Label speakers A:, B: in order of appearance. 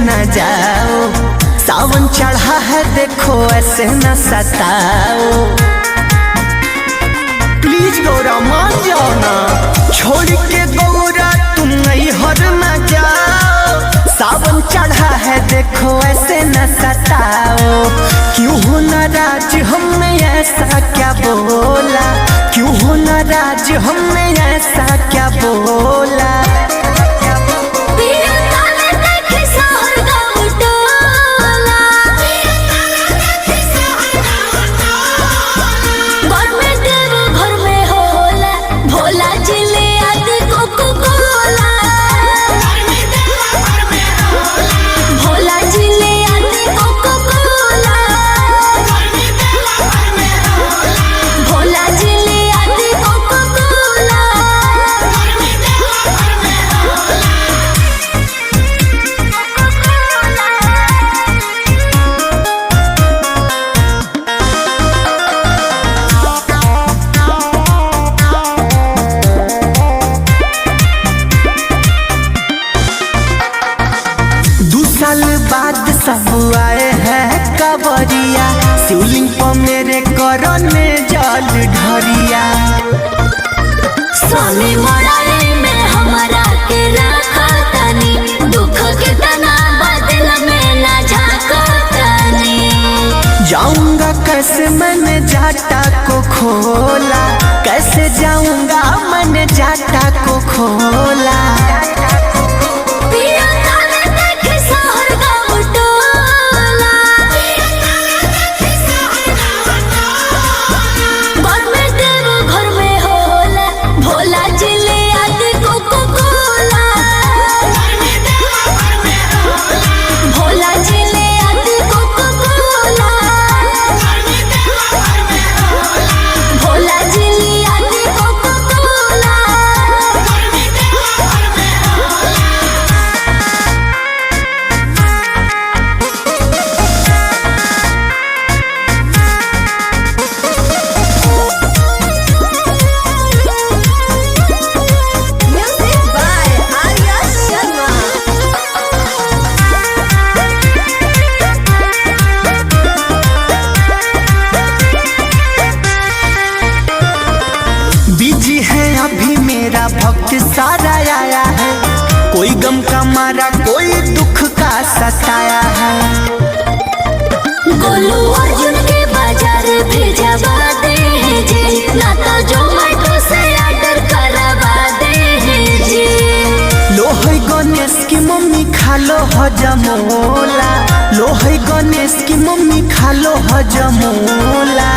A: न जाओ, सावन चढ़ा है देखो ऐसे न सताओ। प्लीज गौरा मान जाओ ना, छोड़ के गौरा तुम नहीं हर न जाओ, सावन चढ़ा है देखो ऐसे न सताओ। क्यों हो नाराज हमने ऐसा क्या बोला, क्यों हो नाराज हमने ऐसा क्या बोला। साल बाद सब आए हैं कवरिया, शिवलिंग पर मेरे करने जल ढरिया।
B: स्वामी मोराई में हमारा के रखा तनी, दुख के तना बदल में ना झाका तनी।
A: जाऊंगा कैसे मैंने जाटा को खोला, कैसे जाऊंगा मैंने जाटा को खोला। बिजी है अभी मेरा भक्त सारा आया है, कोई गम का मारा कोई दुख का सताया है।
B: गोलू अर्जुन के बाजार भेजवा दे जी, ना तो जोमेटो से ऑर्डर करवा दे जी।
A: लो है गणेश की मम्मी खा लो हजमोला, लो है गणेश की मम्मी खा लो हजमोला।